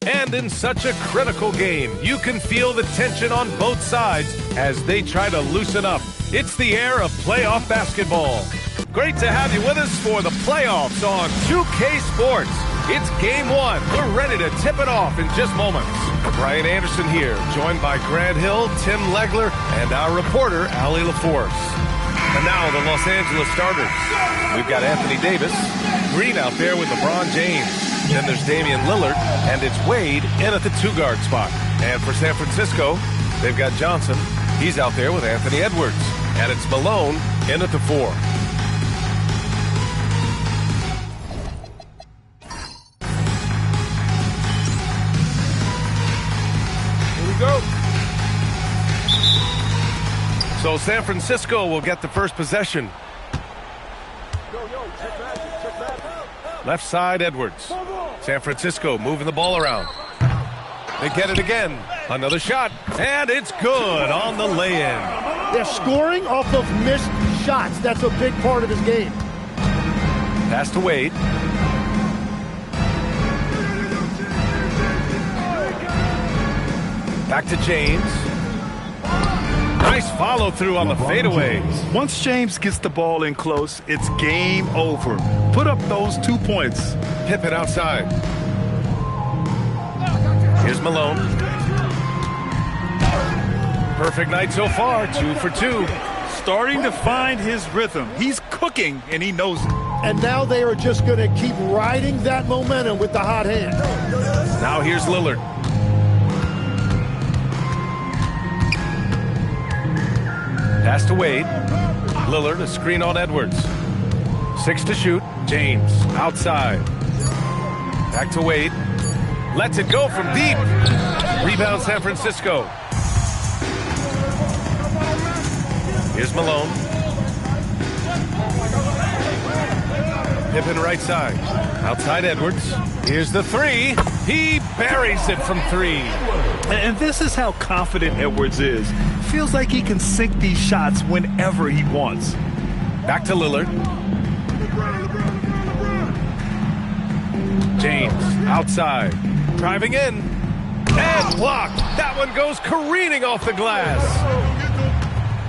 And in such a critical game, you can feel the tension on both sides as they try to loosen up. It's the era of playoff basketball. Great to have you with us for the playoffs on 2K Sports. It's game one. We're ready to tip it off in just moments. Brian Anderson here, joined by Grant Hill, Tim Legler, and our reporter, Allie LaForce. And now the Los Angeles starters. We've got Anthony Davis, Green out there with LeBron James. Then there's Damian Lillard, and it's Wade in at the two-guard spot. And for San Francisco, they've got Johnson. He's out there with Anthony Edwards. And it's Malone in at the 4. Go. So San Francisco will get the first possession. Left side, Edwards. San Francisco moving the ball around. They get it again. Another shot, and it's good on the lay-in. They're scoring off of missed shots. That's a big part of his game. Pass to Wade. Back to James. Nice follow through on the fadeaway. Once James gets the ball in close, it's game over. Put up those 2 points. Pippen outside. Here's Malone. Perfect night so far, 2 for 2. Starting to find his rhythm. He's cooking, and he knows it. And now they are just going to keep riding that momentum with the hot hand. Now here's Lillard. Pass to Wade. Lillard, a screen on Edwards. 6 to shoot. James, outside. Back to Wade. Lets it go from deep. Rebound San Francisco. Here's Malone. Pippen right side. Outside Edwards. Here's the 3. He buries it from 3. And this is how confident Edwards is. Feels like he can sink these shots whenever he wants. Back to Lillard. James outside. Driving in. And blocked. That one goes careening off the glass.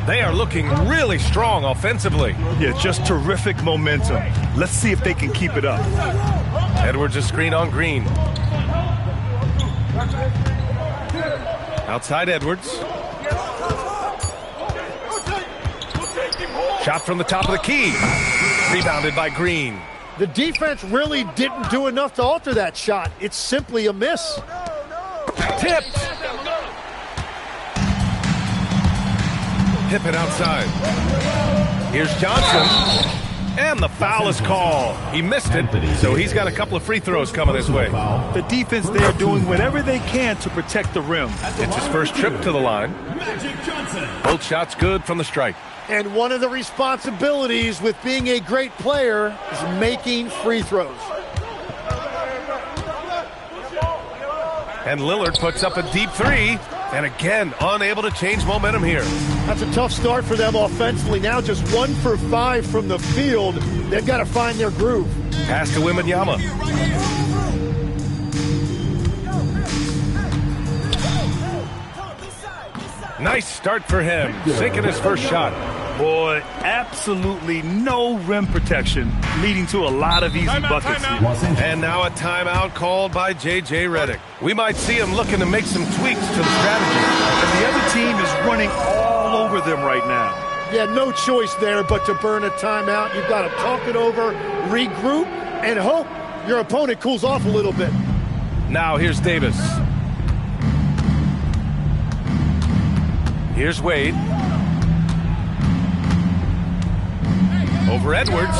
They are looking really strong offensively. Yeah, just terrific momentum. Let's see if they can keep it up. Edwards a screen on Green. Outside Edwards. Shot from the top of the key. Rebounded by Green. The defense really didn't do enough to alter that shot. It's simply a miss. Tipped. Pippen outside. Here's Johnson. And the foul is called. He missed it, so he's got a couple of free throws coming his way. The defense there doing whatever they can to protect the rim. It's his first trip to the line. Both shots good from the strike. And one of the responsibilities with being a great player is making free throws. And Lillard puts up a deep 3. And again, unable to change momentum here. That's a tough start for them offensively. Now just 1 for 5 from the field. They've got to find their groove. Pass to Wembanyama. Nice start for him. Sinking his first shot. Boy, absolutely no rim protection, leading to a lot of easy buckets. And now a timeout called by J.J. Redick. We might see him looking to make some tweaks to the strategy. And the other team is running all over them right now. Yeah, no choice there but to burn a timeout. You've got to talk it over, regroup, and hope your opponent cools off a little bit. Now here's Davis. Here's Wade. Over Edwards.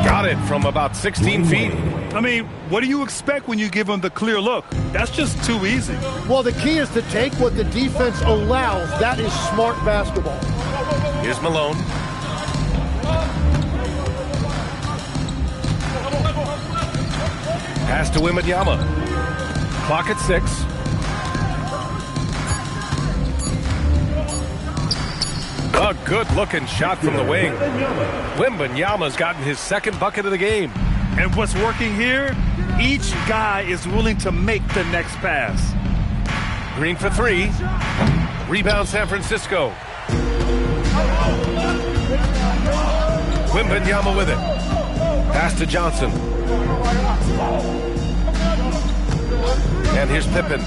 Got it from about 16 feet. I mean, what do you expect when you give them the clear look? That's just too easy. Well, the key is to take what the defense allows. That is smart basketball. Here's Malone. Pass to Wembanyama. Clock at 6. A good-looking shot from the wing. Wembanyama's gotten his second bucket of the game. And what's working here? Each guy is willing to make the next pass. Green for three. Rebound San Francisco. Wembanyama with it. Pass to Johnson. And here's Pippen.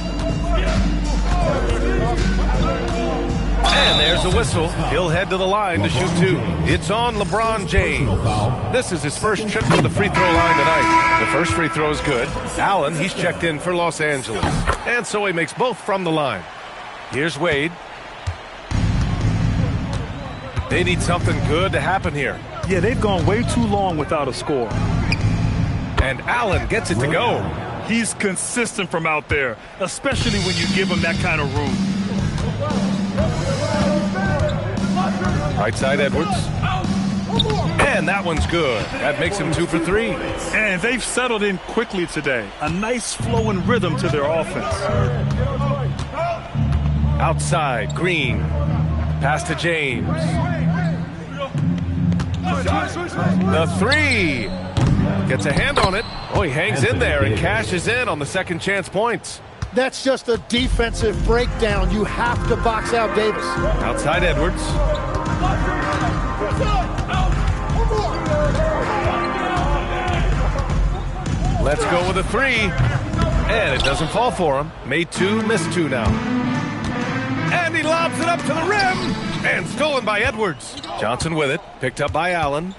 And there's a whistle. He'll head to the line to shoot two. It's on LeBron James. This is his first trip to the free throw line tonight. The first free throw is good. Allen, he's checked in for Los Angeles. And so he makes both from the line. Here's Wade. They need something good to happen here. Yeah, they've gone way too long without a score. And Allen gets it to go. He's consistent from out there, especially when you give him that kind of room. Right side Edwards. And that one's good. That makes him 2 for 3. And they've settled in quickly today. A nice flowing rhythm to their offense. Outside, Green. Pass to James. The three. Gets a hand on it. Oh, he hangs in there and cashes in on the second chance points. That's just a defensive breakdown. You have to box out Davis. Outside Edwards. Let's go with a three. And it doesn't fall for him. Made two, missed two now. And he lobs it up to the rim. And stolen by Edwards. Johnson with it. Picked up by Allen.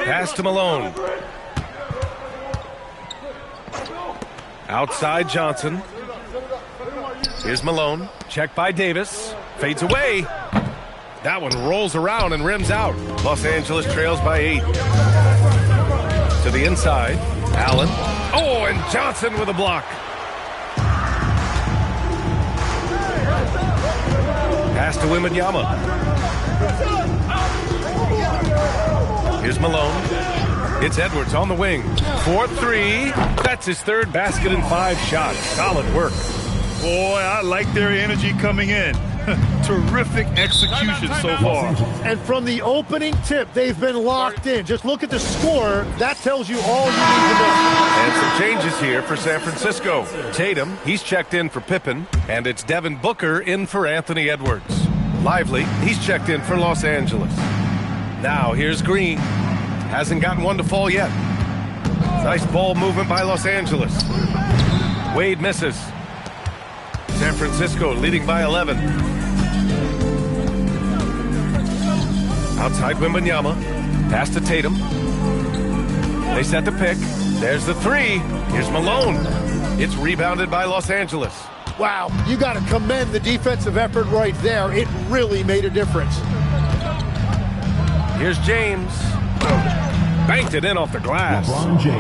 Pass to Malone. Outside Johnson. Here's Malone. Checked by Davis. Fades away. That one rolls around and rims out. Los Angeles trails by 8. To the inside. Allen. Oh, and Johnson with a block. Pass to Wembanyama. Here's Malone. It's Edwards on the wing. 4-3. That's his third basket in 5 shots. Solid work. Boy, I like their energy coming in. Terrific execution so far. And from the opening tip, they've been locked in. Just look at the score. That tells you all you need to know. And some changes here for San Francisco. Tatum, he's checked in for Pippen. And it's Devin Booker in for Anthony Edwards. Lively, he's checked in for Los Angeles. Now here's Green. Hasn't gotten one to fall yet. Nice ball movement by Los Angeles. Wade misses. San Francisco leading by 11. Outside Wembanyama. Pass to Tatum. They set the pick. There's the three. Here's Malone. It's rebounded by Los Angeles. Wow, you got to commend the defensive effort right there. It really made a difference. Here's James. Banked it in off the glass.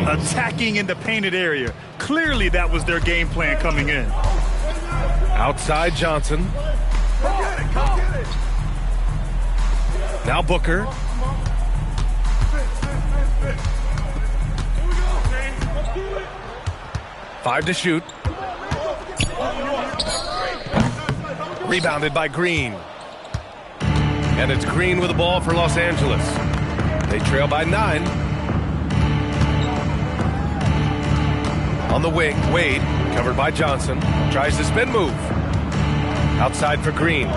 Attacking in the painted area. Clearly that was their game plan coming in. Outside Johnson. Now Booker. Five to shoot. Rebounded by Green. And it's Green with the ball for Los Angeles. They trail by 9. On the wing, Wade, covered by Johnson, tries the spin move. Outside for Green.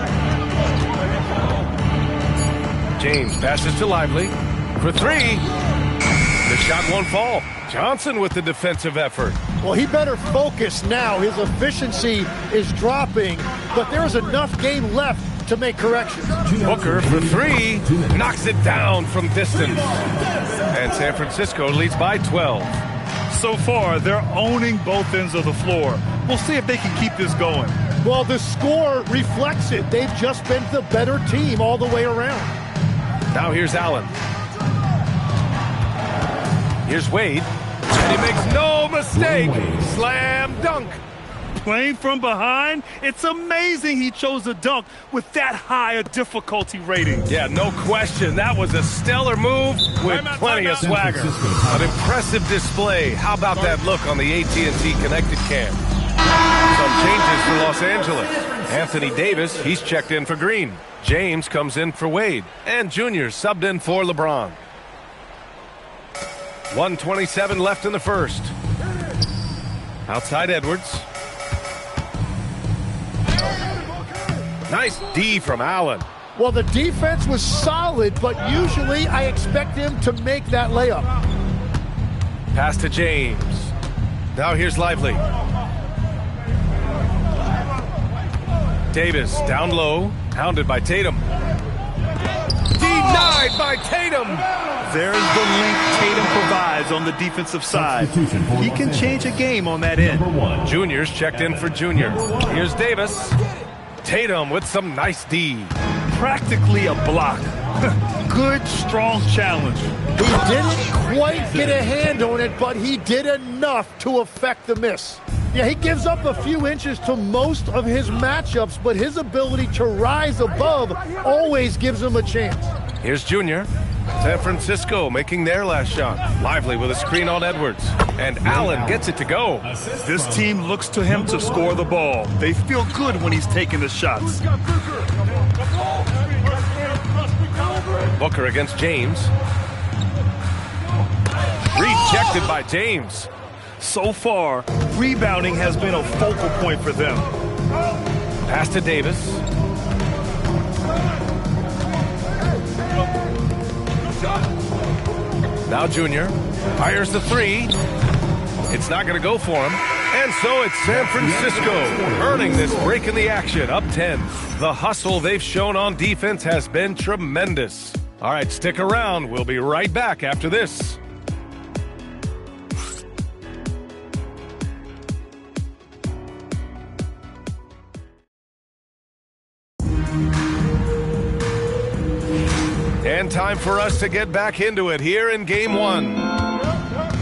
James passes to Lively for 3. The shot won't fall. Johnson with the defensive effort. Well, he better focus now. His efficiency is dropping, but there's enough game left to make corrections. Booker for 3. Knocks it down from distance. And San Francisco leads by 12. So far, they're owning both ends of the floor. We'll see if they can keep this going. Well, the score reflects it. They've just been the better team all the way around. Now here's Allen. Here's Wade. And he makes no mistake. Slam dunk. Playing from behind, it's amazing he chose a dunk with that high a difficulty rating. Yeah, no question. That was a stellar move with plenty of swagger. An impressive display. How about that look on the AT&T connected cam? Some changes for Los Angeles. Anthony Davis, he's checked in for Green. James comes in for Wade. And Junior subbed in for LeBron. 1:27 left in the first. Outside Edwards. Nice D from Allen. Well, the defense was solid, but usually I expect him to make that layup. Pass to James. Now here's Lively. Davis down low, hounded by Tatum. Denied by Tatum. There's the link Tatum provides on the defensive side. He can change a game on that end. Junior's checked in for Junior. Here's Davis. Tatum with some nice D. Practically a block. Good, strong challenge. He didn't quite get a hand on it, but he did enough to affect the miss. Yeah, he gives up a few inches to most of his matchups, but his ability to rise above always gives him a chance. Here's Junior. San Francisco making their last shot. Lively with a screen on Edwards. And Allen gets it to go. This team looks to him to score the ball. They feel good when he's taking the shots. Booker against James. Rejected by James. So far, rebounding has been a focal point for them. Pass to Davis. Now Junior fires the three. It's not going to go for him. And so it's San Francisco earning this break in the action, up 10. The hustle they've shown on defense has been tremendous. All right, stick around. We'll be right back after this. And time for us to get back into it here in Game 1.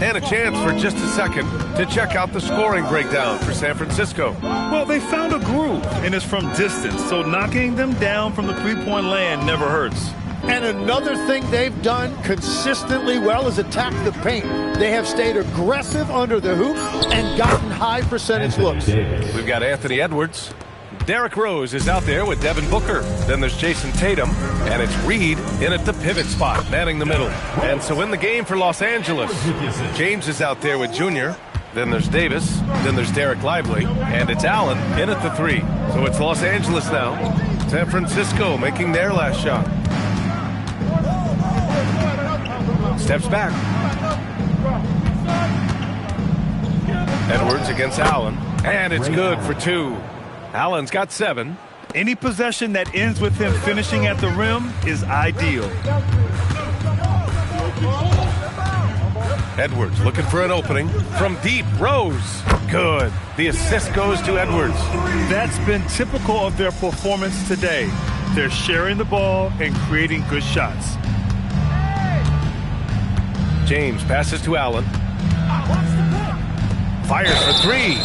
And a chance for just a second to check out the scoring breakdown for San Francisco. Well, they found a groove, and it's from distance, so knocking them down from the three-point land never hurts. And another thing they've done consistently well is attack the paint. They have stayed aggressive under the hoop and gotten high percentage looks. We've got Anthony Edwards. Derrick Rose is out there with Devin Booker. Then there's Jason Tatum, and it's Reed in at the pivot spot, manning the middle. And so in the game for Los Angeles, James is out there with Junior. Then there's Davis. Then there's Derek Lively, and it's Allen in at the three. So it's Los Angeles now. San Francisco making their last shot. Steps back. Edwards against Allen, and it's good for two. Allen's got 7. Any possession that ends with him finishing at the rim is ideal. Edwards looking for an opening from deep. Rose. Good. The assist goes to Edwards. That's been typical of their performance today. They're sharing the ball and creating good shots. James passes to Allen. Fires for 3.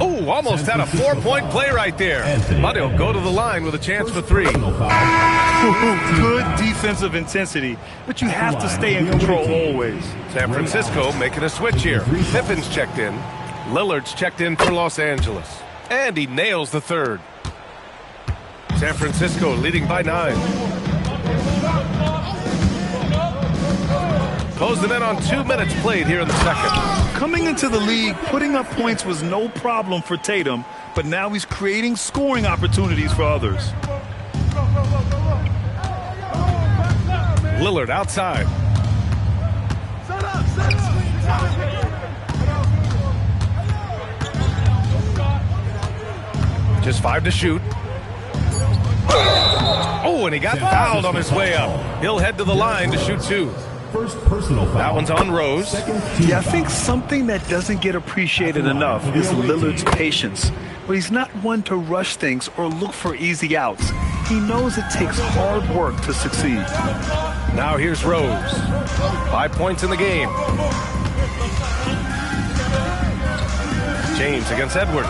Oh, almost had a 4-point play right there. But he'll go to the line with a chance for 3. Good defensive intensity, but you have to stay in control always. San Francisco making a switch here. Pippen's checked in. Lillard's checked in for Los Angeles. And he nails the third. San Francisco leading by 9. Close them in on 2 minutes played here in the second. Coming into the league, putting up points was no problem for Tatum, but now he's creating scoring opportunities for others. Lillard outside. Just 5 to shoot. Oh, and he got fouled on his way up. He'll head to the line to shoot 2. First personal foul. That one's on Rose. Yeah, I think something that doesn't get appreciated enough is Lillard's patience. But he's not one to rush things or look for easy outs. He knows it takes hard work to succeed. Now here's Rose. 5 points in the game. James against Edwards.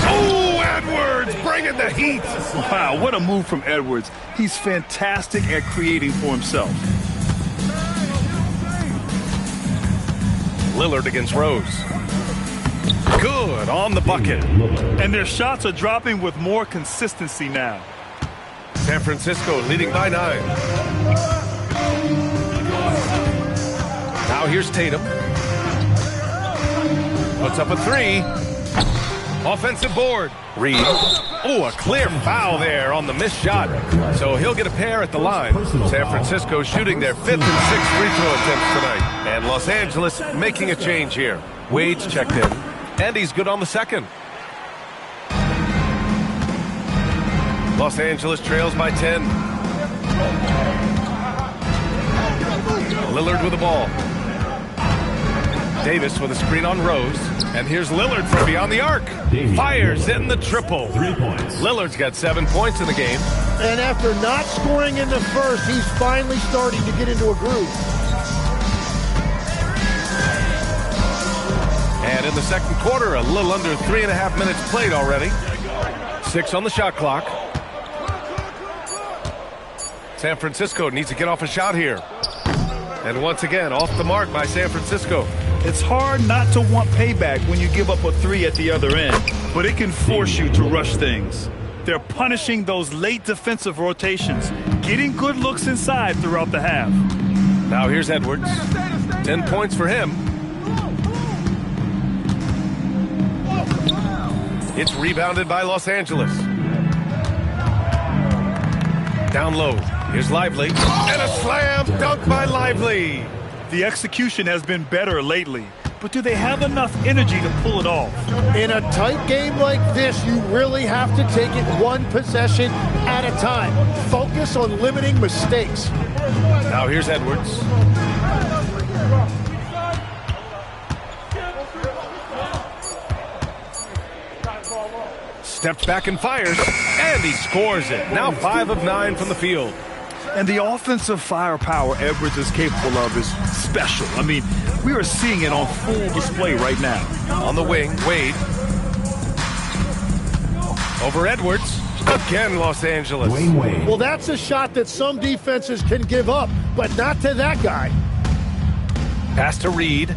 Oh, Edwards bringing the heat. Wow, what a move from Edwards. He's fantastic at creating for himself. Lillard against Rose. Good on the bucket. And their shots are dropping with more consistency now. San Francisco leading by 9. Now here's Tatum. Puts up a three. Offensive board. Reed. Oh, a clear foul there on the missed shot. So he'll get a pair at the line. San Francisco shooting their 5th and 6th free throw attempts tonight. And Los Angeles making a change here. Wade's checked in, and he's good on the second. Los Angeles trails by 10. Lillard with the ball. Davis with a screen on Rose. And here's Lillard from beyond the arc. Fires in the triple. 3 points. Lillard's got 7 points in the game. And after not scoring in the first, he's finally starting to get into a groove. And in the second quarter, a little under 3.5 minutes played already. 6 on the shot clock. San Francisco needs to get off a shot here. And once again, off the mark by San Francisco. It's hard not to want payback when you give up a three at the other end, but it can force you to rush things. They're punishing those late defensive rotations, getting good looks inside throughout the half. Now here's Edwards. 10 points for him. It's rebounded by Los Angeles. Down low. Here's Lively. And a slam dunk by Lively. The execution has been better lately, but do they have enough energy to pull it off? In a tight game like this, you really have to take it one possession at a time. Focus on limiting mistakes. Now here's Edwards. Steps back and fires, and he scores it. Now 5 of 9 from the field. And the offensive firepower Edwards is capable of is special. I mean, we are seeing it on full display right now. On the wing, Wade. Over Edwards. Again, Los Angeles. Wade. Well, that's a shot that some defenses can give up, but not to that guy. Pass to Reed.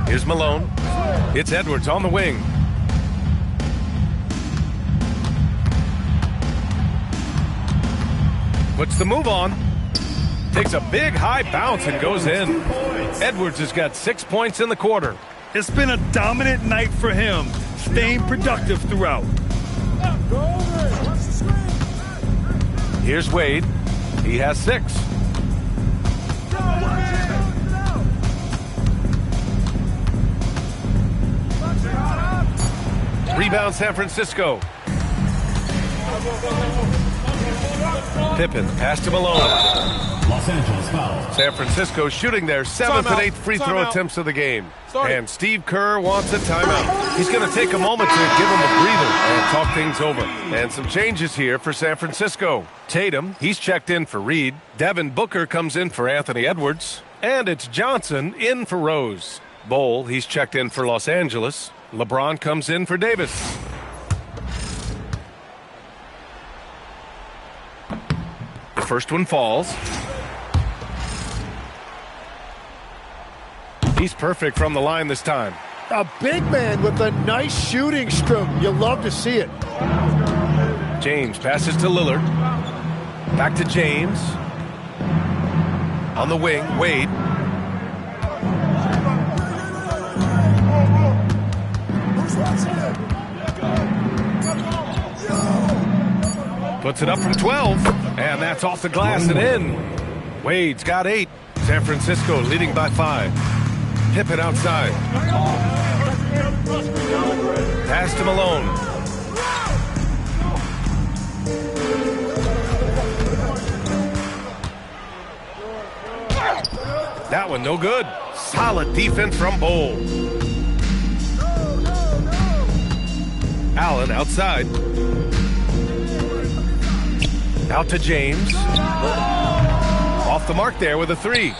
Here's Malone. It's Edwards on the wing. Puts the move on. Takes a big high bounce and goes in. Edwards has got 6 points in the quarter. It's been a dominant night for him, staying productive throughout. Here's Wade. He has 6. Rebound San Francisco. Pippen, pass to Malone. Los Angeles foul. San Francisco shooting their 7th and 8th free throw attempts of the game. And Steve Kerr wants a timeout. He's going to take a moment to give him a breather and talk things over. And some changes here for San Francisco. Tatum, he's checked in for Reed. Devin Booker comes in for Anthony Edwards. And it's Johnson in for Rose. Bowl, he's checked in for Los Angeles. LeBron comes in for Davis. The first one falls. He's perfect from the line this time. A big man with a nice shooting stroke. You love to see it. James passes to Lillard. Back to James. On the wing, Wade. Puts it up from 12, and that's off the glass and in. Wade's got 8. San Francisco leading by 5. Pippen outside. Pass to Malone. That one no good. Solid defense from Bowl. Allen outside. Out to James. Off the mark there with a 3.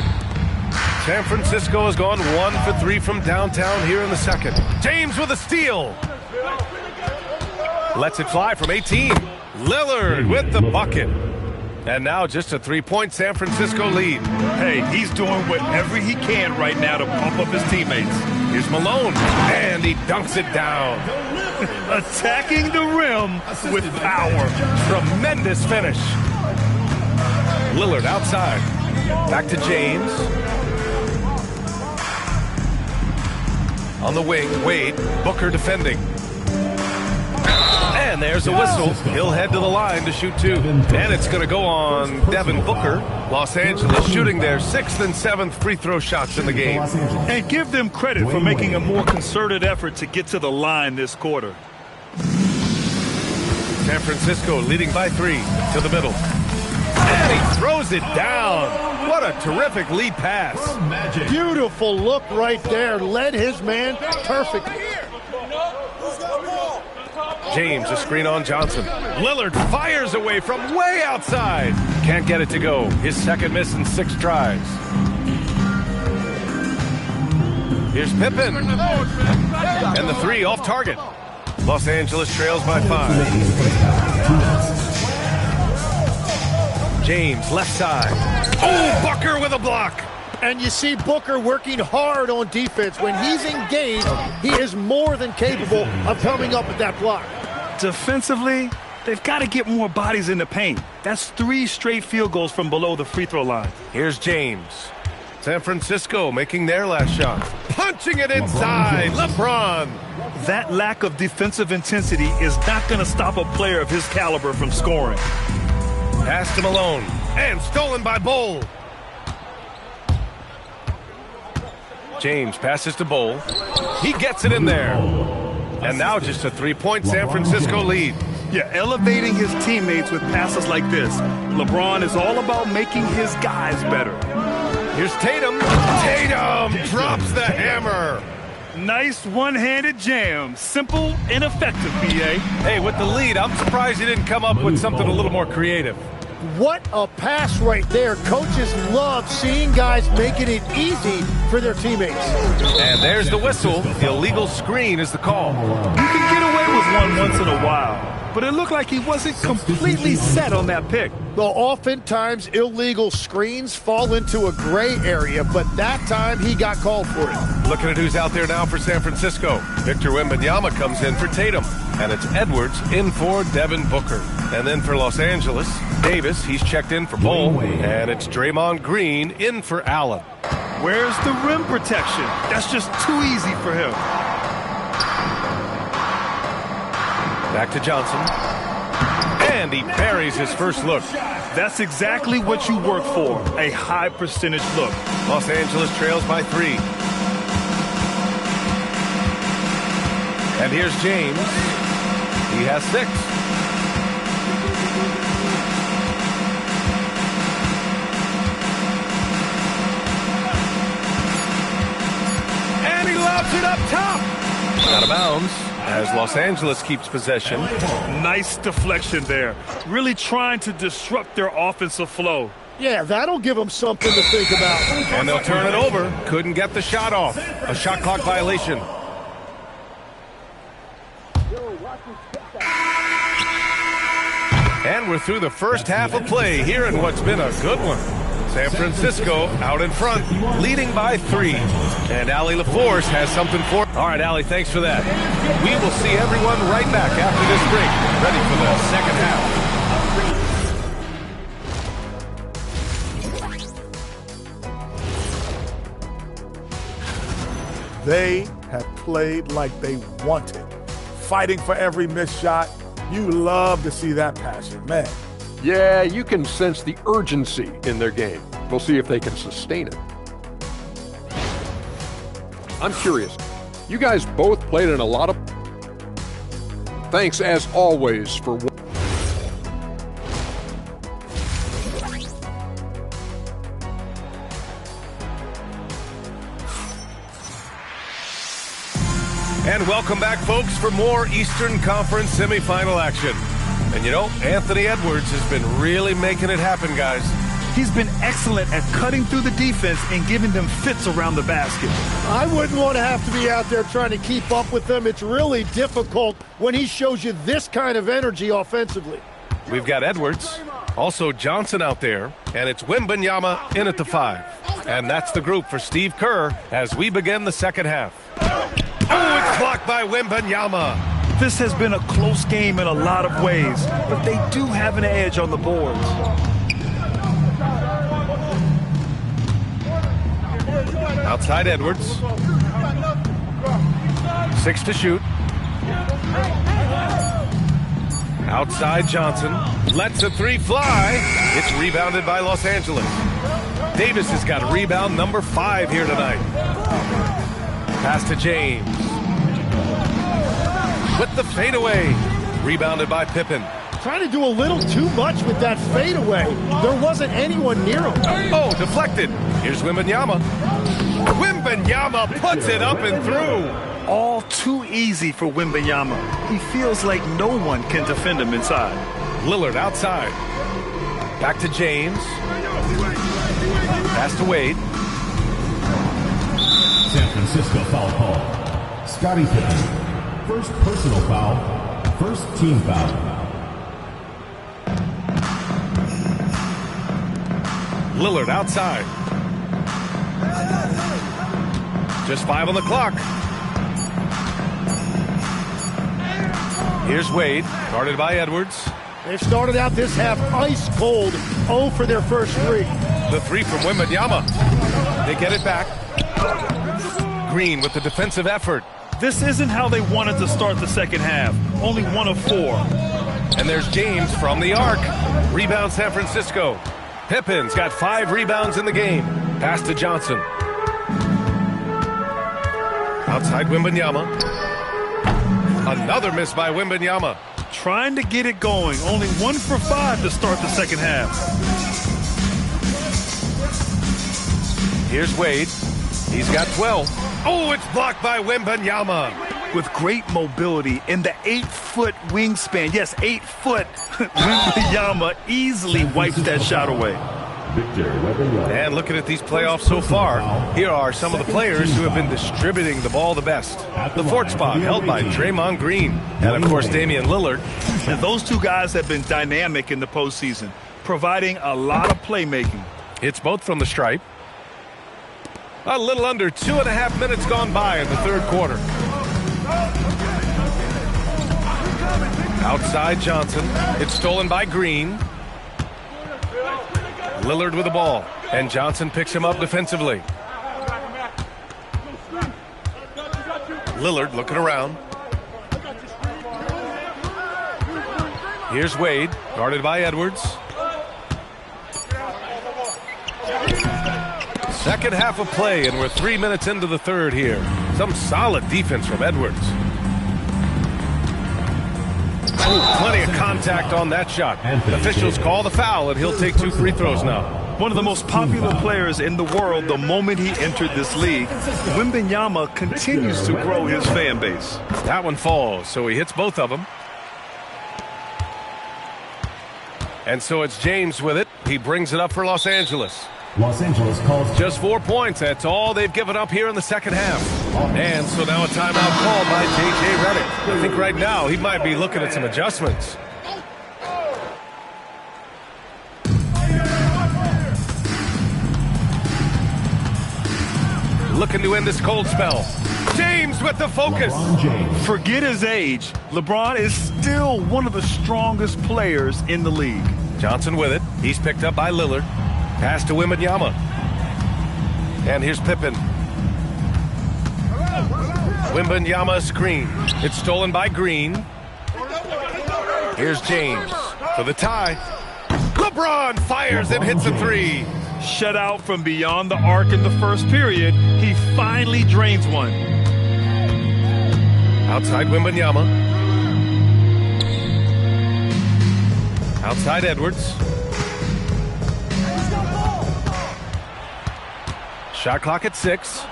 San Francisco has gone 1 for 3 from downtown here in the second. James with a steal. Lets it fly from 18. Lillard with the bucket. And now just a 3-point San Francisco lead. Hey, he's doing whatever he can right now to pump up his teammates. Here's Malone, and he dunks it down. Attacking the rim with power. Tremendous finish. Lillard outside. Back to James. On the wing, Wade. Booker defending. And there's a whistle. He'll head to the line to shoot two. And it's going to go on Devin Booker. Los Angeles shooting their 6th and 7th free throw shots in the game. And give them credit for making a more concerted effort to get to the line this quarter. San Francisco leading by 3 to the middle. And he throws it down. What a terrific lead pass. Beautiful look right there. Led his man perfectly. James, a screen on Johnson. Lillard fires away from way outside. Can't get it to go. His second miss in 6 tries. Here's Pippen. And the 3 off target. Los Angeles trails by 5. James, left side. Oh, Booker with a block. And you see Booker working hard on defense. When he's engaged, he is more than capable of coming up with that block. Defensively, they've got to get more bodies in the paint. That's 3 straight field goals from below the free throw line. Here's James. San Francisco making their last shot. Punching it inside. LeBron. That lack of defensive intensity is not going to stop a player of his caliber from scoring. Passed him alone. And stolen by Bowl. James passes to Bowl. He gets it in there. And now just a 3-point San Francisco lead. Yeah, elevating his teammates with passes like this. LeBron is all about making his guys better. Here's Tatum. Tatum drops the hammer. Nice one-handed jam. Simple and effective, B.A. Hey, with the lead, I'm surprised he didn't come up with something a little more creative. What a pass right there. Coaches love seeing guys making it easy for their teammates. And there's the whistle. Illegal screen is the call. You can get away with one once in a while, but it looked like he wasn't completely set on that pick. Well, oftentimes illegal screens fall into a gray area, but that time he got called for it. Looking at who's out there now for San Francisco. Victor Wembanyama comes in for Tatum. And it's Edwards in for Devin Booker. And then for Los Angeles, Davis, he's checked in for Bowl. And it's Draymond Green in for Allen. Where's the rim protection? That's just too easy for him. Back to Johnson. And he buries his first look. That's exactly what you work for, a high percentage look. Los Angeles trails by 3. And here's James. He has 6. And he lobs it up top. Out of bounds as Los Angeles keeps possession. Nice deflection there. Really trying to disrupt their offensive flow. Yeah, that'll give them something to think about. And they'll turn it over. Couldn't get the shot off. A shot clock violation. And we're through the first half of play here in what's been a good one. San Francisco out in front, leading by 3. And Allie LaForce has something for... All right, Allie, thanks for that. We will see everyone right back after this break. Ready for the second half. They have played like they wanted, fighting for every missed shot. You love to see that passion, man. Yeah, you can sense the urgency in their game. We'll see if they can sustain it. I'm curious. You guys both played in a lot of... Thanks, as always, for... And welcome back, folks, for more Eastern Conference semifinal action. And you know, Anthony Edwards has been really making it happen, guys. He's been excellent at cutting through the defense and giving them fits around the basket. I wouldn't want to have to be out there trying to keep up with them. It's really difficult when he shows you this kind of energy offensively. We've got Edwards, also Johnson out there, and it's Wembanyama in at the 5. And that's the group for Steve Kerr as we begin the second half. Oh, it's blocked by Wembanyama. This has been a close game in a lot of ways, but they do have an edge on the boards. Outside Edwards. 6 to shoot. Outside Johnson. Lets a 3 fly. It's rebounded by Los Angeles. Davis has got rebound number 5 here tonight. Pass to James. With the fadeaway. Rebounded by Pippen. Trying to do a little too much with that fadeaway. There wasn't anyone near him. Oh, deflected. Here's Wembanyama. Wembanyama puts it up and through. All too easy for Wembanyama. He feels like no one can defend him inside. Lillard outside. Back to James. Pass to Wade. San Francisco foul call. Scottie Pippen. First personal foul. First team foul. Lillard outside. Just 5 on the clock. Here's Wade, guarded by Edwards. They've started out this half ice cold, 0 for their first 3. The 3 from Wembanyama. They get it back. Green with the defensive effort. This isn't how they wanted to start the second half. Only 1 of 4. And there's James from the arc. Rebound San Francisco. Pippen's got 5 rebounds in the game. Pass to Johnson. Outside Wembanyama. Another miss by Wembanyama. Trying to get it going. Only 1 for 5 to start the second half. Here's Wade. He's got 12. Oh, it's blocked by Wembanyama. With great mobility in the 8-foot wingspan. Yes, 8 foot. Wembanyama easily wipes that shot away. And looking at these playoffs so far, here are some of the players who have been distributing the ball the best. The 4th spot held by Draymond Green and, of course, Damian Lillard. And those two guys have been dynamic in the postseason, providing a lot of playmaking. It's both from the stripe. A little under 2.5 minutes gone by in the 3rd quarter. Outside Johnson. It's stolen by Green. Lillard with the ball, and Johnson picks him up defensively. Lillard looking around. Here's Wade, guarded by Edwards. Second half of play, and we're 3 minutes into the 3rd here. Some solid defense from Edwards. Ooh, plenty of contact on that shot. Officials call the foul, and he'll take 2 free throws now. One of the most popular players in the world the moment he entered this league, Wembanyama continues to grow his fan base. That one falls, so he hits both of them. And so it's James with it. He brings it up for Los Angeles. Los Angeles calls just 4 points. That's all they've given up here in the second half. And so now a timeout called by J.J. Redick. I think right now he might be looking at some adjustments. Looking to end this cold spell. James with the focus. Forget his age. LeBron is still one of the strongest players in the league. Johnson with it. He's picked up by Lillard. Pass to Wembanyama. And here's Pippen. Wembanyama screen. It's stolen by Green. Here's James for the tie. LeBron fires and hits a 3. Shut out from beyond the arc in the first period. He finally drains one. Outside Wembanyama. Outside Edwards. Shot clock at 6.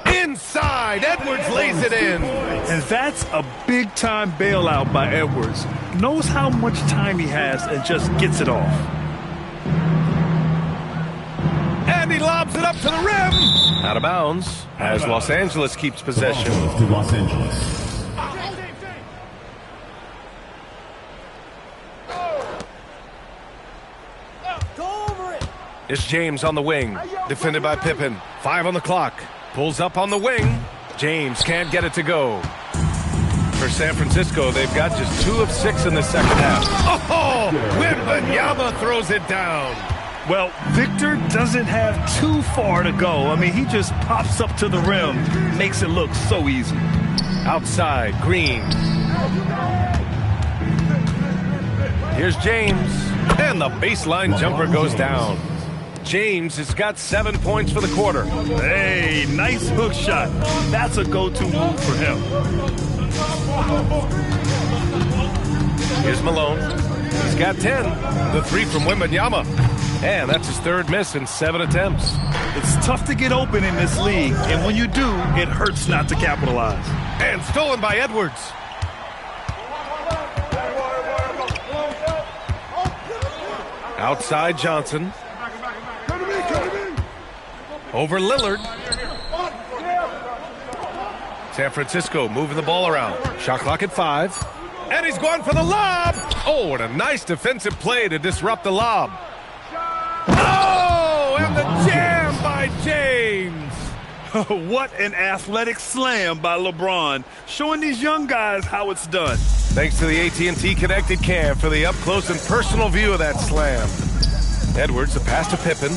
Inside, Edwards lays it in. And that's a big-time bailout by Edwards. Knows how much time he has and just gets it off. And he lobs it up to the rim. Out of bounds as Los Angeles keeps possession. to Los Angeles. It's James on the wing, defended by Pippen. 5 on the clock. Pulls up on the wing. James can't get it to go. For San Francisco, they've got just 2 of 6 in the second half. Oh, Wembanyama throws it down. Well, Victor doesn't have too far to go. I mean, he just pops up to the rim, makes it look so easy. Outside, Green. Here's James. And the baseline jumper goes down. James has got 7 points for the quarter. Hey, nice hook shot. That's a go-to move for him. Here's Malone. He's got 10. The three from Wembanyama. And that's his third miss in 7 attempts. It's tough to get open in this league, and when you do, it hurts not to capitalize. And stolen by Edwards. Outside Johnson. Over Lillard. San Francisco moving the ball around. Shot clock at 5. And he's going for the lob. Oh, and a nice defensive play to disrupt the lob. Oh, and the jam by James. What an athletic slam by LeBron, showing these young guys how it's done. Thanks to the AT&T Connected Cam for the up-close and personal view of that slam. Edwards, the pass to Pippen.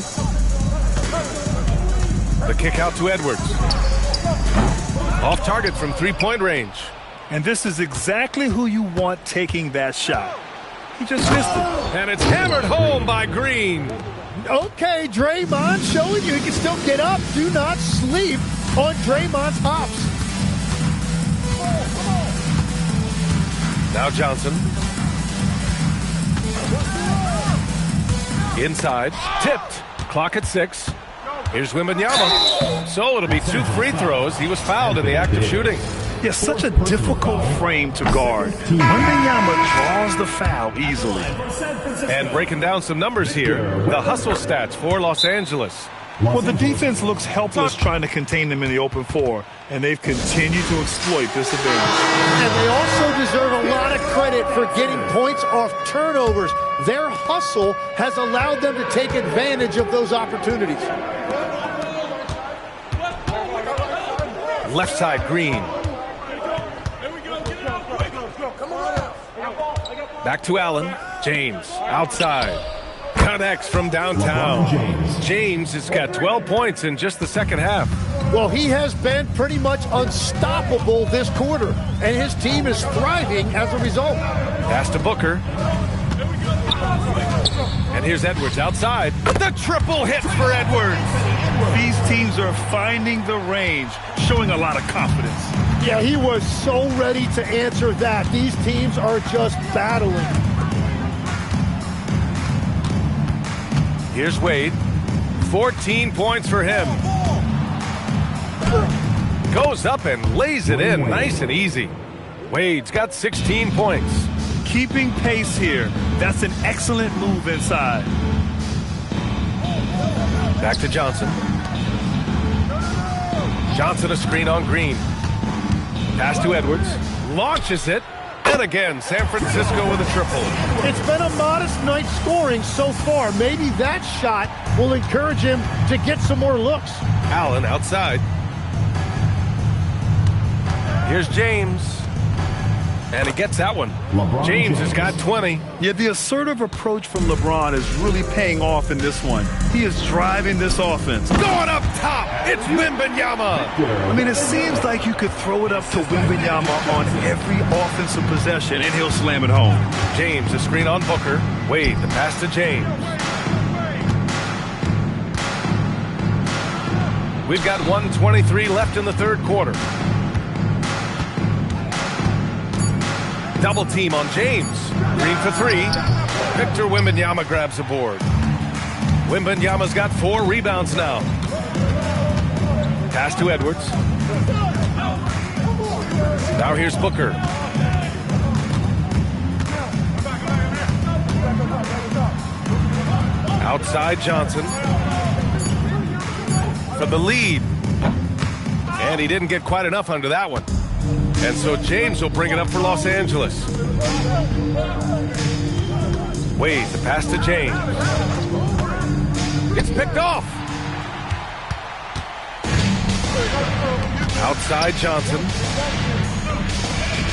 The kick out to Edwards. Off target from three-point range. And this is exactly who you want taking that shot. He just missed it. And it's hammered home by Green. Okay, Draymond showing you he can still get up. Do not sleep on Draymond's hops. Now Johnson. Inside. Tipped. Clock at 6. Here's Wembanyama. So it'll be 2 free throws. He was fouled in the act of shooting. Yeah, such a difficult frame to guard. Wembanyama draws the foul easily. And breaking down some numbers here, the hustle stats for Los Angeles. Well, the defense looks helpless trying to contain them in the open floor, and they've continued to exploit this advantage. And they also deserve a lot of credit for getting points off turnovers. Their hustle has allowed them to take advantage of those opportunities. Left side, Green. Back to Allen. James outside. Connects from downtown. James has got 12 points in just the second half. Well, he has been pretty much unstoppable this quarter, and his team is thriving as a result. Pass to Booker. And here's Edwards outside. The triple hit for Edwards. These teams are finding the range, showing a lot of confidence. Yeah, he was so ready to answer that. These teams are just battling. Here's Wade. 14 points for him. Goes up and lays it in nice and easy. Wade's got 16 points. Keeping pace here. That's an excellent move inside. Back to Johnson. Johnson a screen on Green. Pass to Edwards. Launches it. And again, San Francisco with a triple. It's been a modest night scoring so far. Maybe that shot will encourage him to get some more looks. Allen outside. Here's James. And he gets that one. James has got 20. Yeah, the assertive approach from LeBron is really paying off in this one. He is driving this offense. Going up top, it's Wembanyama. I mean, it seems like you could throw it up to Wembanyama on every offensive possession, and he'll slam it home. James, a screen on Booker. Wade, the pass to James. We've got 1:23 left in the third quarter. Double team on James. Green for 3. Victor Wembanyama grabs the board. Wembanyama's got 4 rebounds now. Pass to Edwards. Now here's Booker. Outside Johnson. For the lead. And he didn't get quite enough under that one. And so James will bring it up for Los Angeles. Wade, the pass to James. It's picked off. Outside Johnson.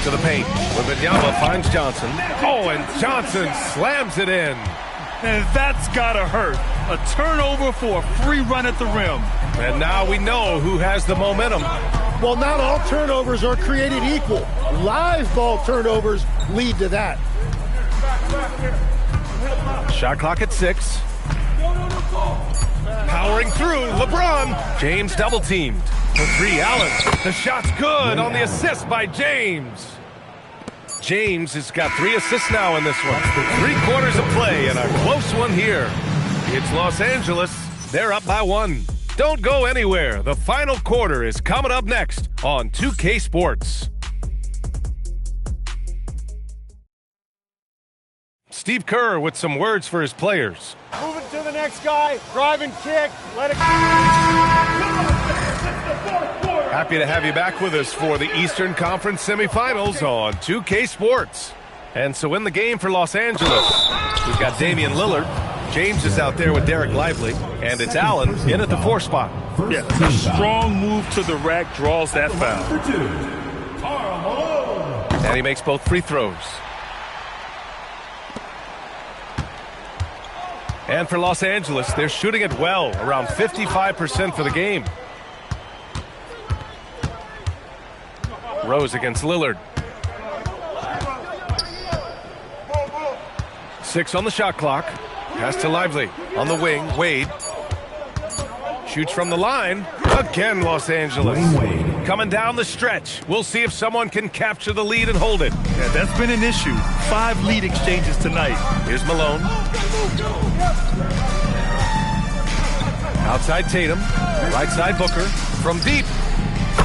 To the paint. Wembanyama finds Johnson. Oh, and Johnson slams it in. And that's gotta hurt. A turnover for a free run at the rim. And now we know who has the momentum. Well, not all turnovers are created equal. Live ball turnovers lead to that. Shot clock at 6. Powering through, LeBron. James double teamed. For 3, Allen. The shot's good on the assist by James. James has got 3 assists now in this one. 3 quarters of play and a close one here. It's Los Angeles. They're up by 1. Don't go anywhere. The final quarter is coming up next on 2K Sports. Steve Kerr with some words for his players. Move it to the next guy. Drive and kick. Let it. Happy to have you back with us for the Eastern Conference semifinals on 2K Sports. And so in the game for Los Angeles, we've got Damian Lillard. James is out there with Derek Lively, and it's Allen in at the 4 spot. Yeah, a strong move to the rack draws that foul. And he makes both free throws. And for Los Angeles, they're shooting it well, around 55% for the game. Rose against Lillard. 6 on the shot clock. Pass to Lively. On the wing, Wade. Shoots from the line. Again, Los Angeles. Coming down the stretch. We'll see if someone can capture the lead and hold it. Yeah, that's been an issue. 5 lead exchanges tonight. Here's Malone. Outside Tatum. Right side Booker. From deep.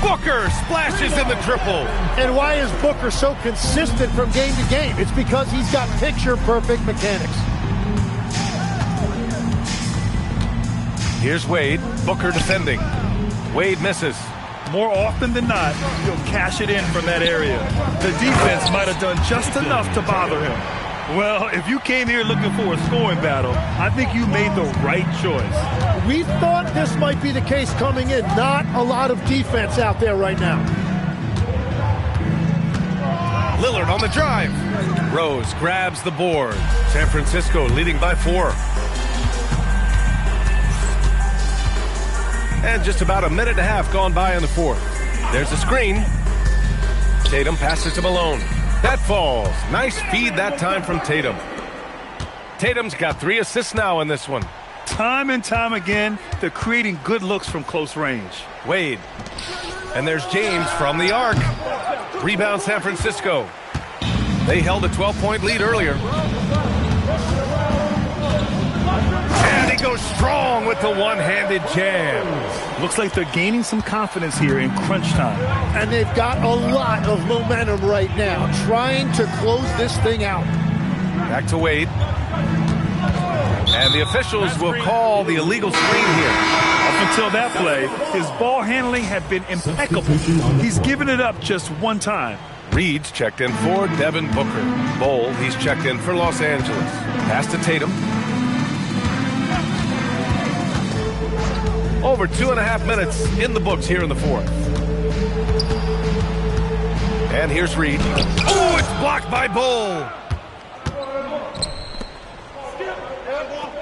Booker splashes in the triple. And why is Booker so consistent from game to game? It's because he's got picture-perfect mechanics. Here's Wade. Booker defending. Wade misses. More often than not, he'll cash it in from that area. The defense might have done just enough to bother him. Well, if you came here looking for a scoring battle, I think you made the right choice. We thought this might be the case coming in. Not a lot of defense out there right now. Lillard on the drive. Rose grabs the board. San Francisco leading by 4. And just about a minute and a half gone by in the 4th. There's a screen. Tatum passes to Malone. That falls. Nice feed that time from Tatum. Tatum's got 3 assists now in this one. Time and time again, they're creating good looks from close range. Wade. And there's James from the arc. Rebound San Francisco. They held a 12-point lead earlier. And he goes strong with the one-handed jam. Looks like they're gaining some confidence here in crunch time. And they've got a lot of momentum right now, trying to close this thing out. Back to Wade. And the officials will call the illegal screen here. Up until that play, his ball handling had been impeccable. He's given it up just one time. Reed's checked in for Devin Booker. Bowl, he's checked in for Los Angeles. Pass to Tatum. Over 2.5 minutes in the books here in the 4th. And here's Reed. Oh, it's blocked by Bowl.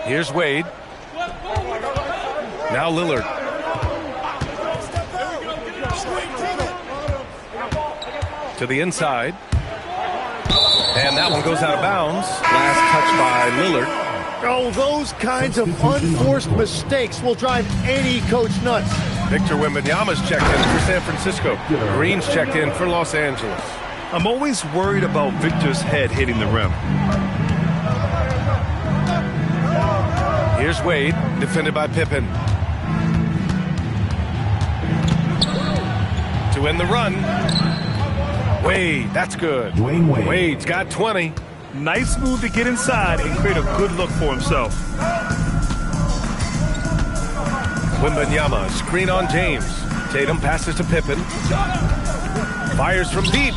Here's Wade. Now Lillard. To the inside. And that one goes out of bounds. Last touch by Lillard. Oh, those kinds of unforced mistakes will drive any coach nuts. Victor Wembanyama's checked in for San Francisco. Green's checked in for Los Angeles. I'm always worried about Victor's head hitting the rim. Here's Wade, defended by Pippen. To end the run. Wade, that's good. Dwayne Wade. Wade's got 20. Nice move to get inside and create a good look for himself. Wembanyama, screen on James. Tatum passes to Pippen. Fires from deep.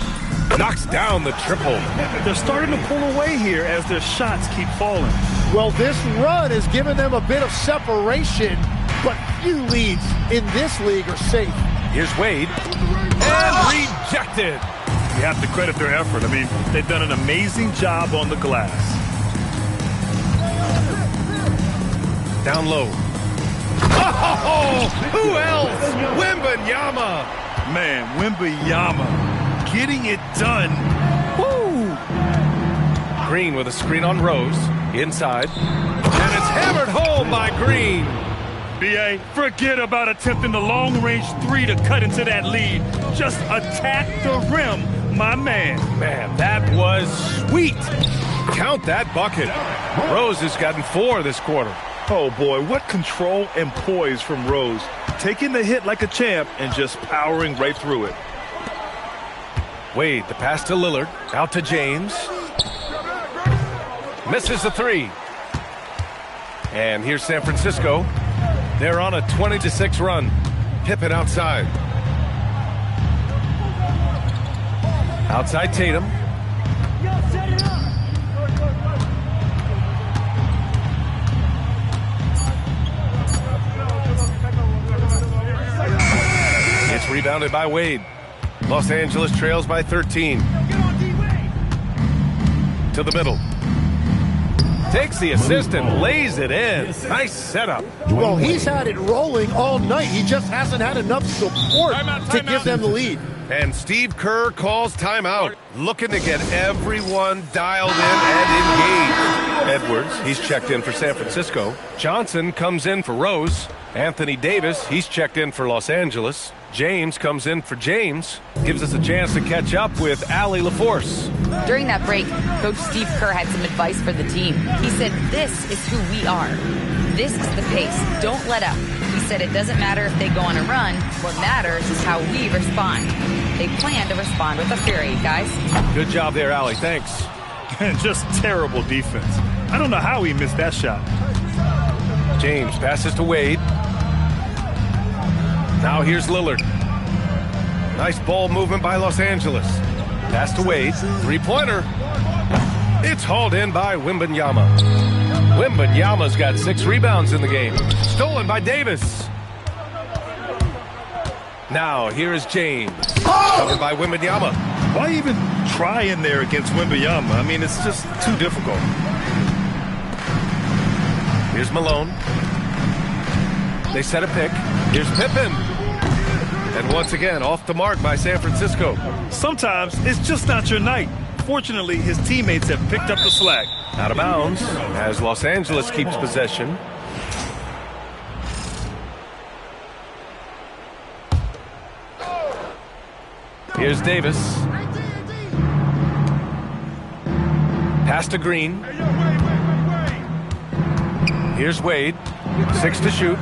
Knocks down the triple. They're starting to pull away here as their shots keep falling. Well, this run has given them a bit of separation, but few leads in this league are safe. Here's Wade. And rejected. You have to credit their effort. I mean, they've done an amazing job on the glass. Down low. Oh, who else? Wembanyama. Man, Wembanyama getting it done. Woo! Green with a screen on Rose. Inside. And it's hammered home by Green. B.A., forget about attempting the long-range three to cut into that lead. Just attack the rim, my man. Man, that was sweet. Count that bucket. Rose has gotten 4 this quarter. Oh, boy, what control and poise from Rose. Taking the hit like a champ and just powering right through it. Wade, the pass to Lillard. Out to James. Misses the 3. And here's San Francisco. They're on a 20-6 run. Pippen outside. Outside Tatum. It's rebounded by Wade. Los Angeles trails by 13. To the middle. Takes the assist and lays it in. Nice setup. Well, he's had it rolling all night. He just hasn't had enough support to give them the lead. And Steve Kerr calls timeout, looking to get everyone dialed in and engaged. Edwards, he's checked in for San Francisco. Johnson comes in for Rose. Anthony Davis, he's checked in for Los Angeles. James comes in for James. Gives us a chance to catch up with Allie LaForce. During that break, Coach Steve Kerr had some advice for the team. He said, this is who we are. This is the pace. Don't let up. He said it doesn't matter if they go on a run. What matters is how we respond. They plan to respond with a fury, guys. Good job there, Allie. Thanks. Just terrible defense. I don't know how he missed that shot. James passes to Wade. Now here's Lillard. Nice ball movement by Los Angeles. Pass to Wade. Three-pointer. It's hauled in by Wembanyama. Wembanyama's got 6 rebounds in the game. Stolen by Davis. Now here is James. Covered by Wembanyama. Why even try in there against Wembanyama? I mean, it's just too difficult. Here's Malone. They set a pick. Here's Pippen. And once again, off the mark by San Francisco. Sometimes it's just not your night. Fortunately, his teammates have picked up the slack. Out of bounds as Los Angeles keeps possession. Here's Davis. Pass to Green. Here's Wade. 6 to shoot.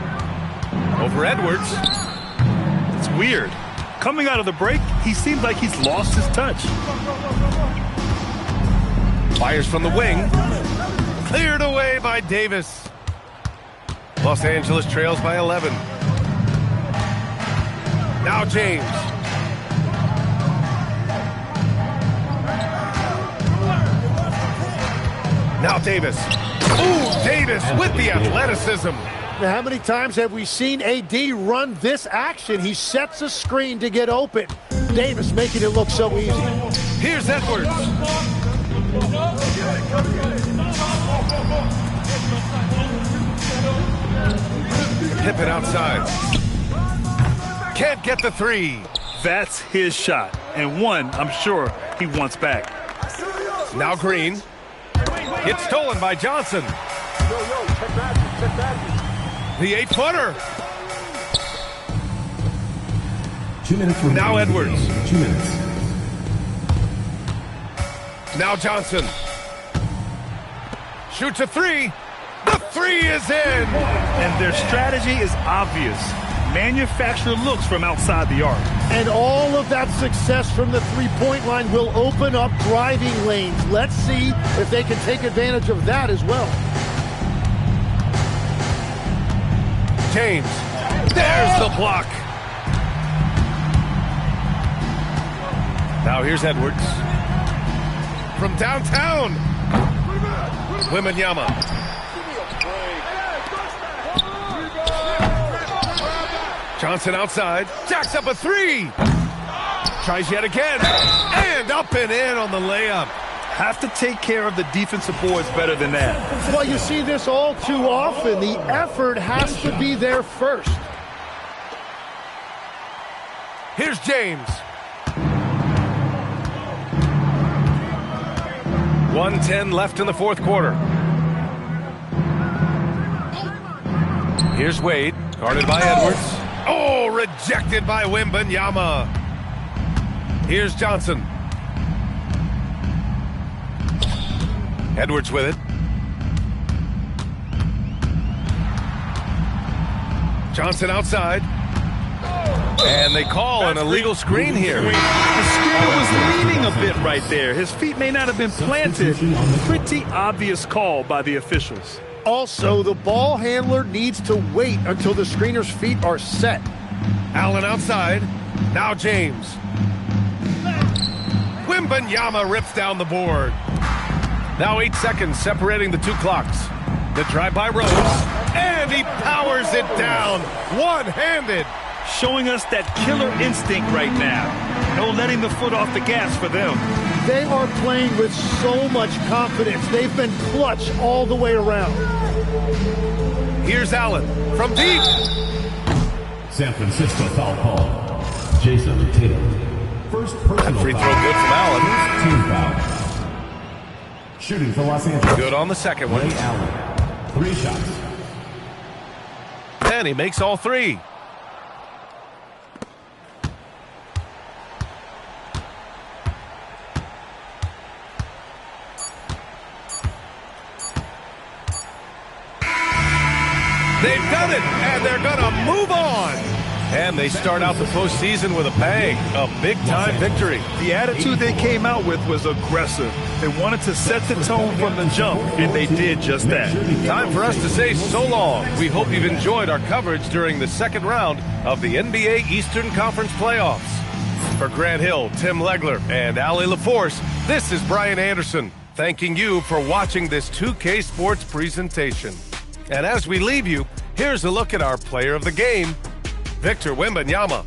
Over Edwards. It's weird. Coming out of the break, he seems like he's lost his touch. Fires from the wing. Cleared away by Davis. Los Angeles trails by 11. Now James. Now Davis. Ooh, Davis with the athleticism. Now, how many times have we seen AD run this action? He sets a screen to get open. Davis making it look so easy. Here's Edwards. Pippen outside. Can't get the 3. That's his shot, and one I'm sure he wants back. Now Green. It's stolen by Johnson. The 8-footer. 2 minutes remaining. Now Edwards. 2 minutes. Now Johnson. Shoots a 3. The 3 is in. And their strategy is obvious. Manufacture looks from outside the arc. And all of that success from the three-point line will open up driving lanes. Let's see if they can take advantage of that as well. James. There's the block. Now here's Edwards. From downtown. Wembanyama. Johnson outside. Jacks up a 3. Tries yet again. And up and in on the layup. Have to take care of the defensive boards better than that. Well, you see this all too often. The effort has to be there first. Here's James. 1:10 left in the fourth quarter. Here's Wade, guarded by Edwards. Oh, rejected by Wembanyama. Here's Johnson. Edwards with it. Johnson outside. And they call an illegal screen here. The screener was leaning a bit right there. His feet may not have been planted. Pretty obvious call by the officials. Also, the ball handler needs to wait until the screener's feet are set. Allen outside. Now James. Wembanyama rips down the board. Now 8 seconds separating the two clocks. The drive by Rose. And he powers it down. One-handed. Showing us that killer instinct right now. No letting the foot off the gas for them. They are playing with so much confidence. They've been clutch all the way around. Here's Allen from deep. San Francisco foul call. Jason Tatum. First personal Free throw foul. good from Allen. Team foul. Shooting for Los Angeles. Good on the second one. Ray Allen. 3 shots. And he makes all 3. They've done it, and they're going to move on. And they start out the postseason with a bang, a big-time victory. The attitude they came out with was aggressive. They wanted to set the tone from the jump, and they did just that. Time for us to say so long. We hope you've enjoyed our coverage during the second round of the NBA Eastern Conference playoffs. For Grant Hill, Tim Legler, and Allie LaForce, this is Brian Anderson, thanking you for watching this 2K Sports presentation. And as we leave you, here's a look at our player of the game, Victor Wembanyama.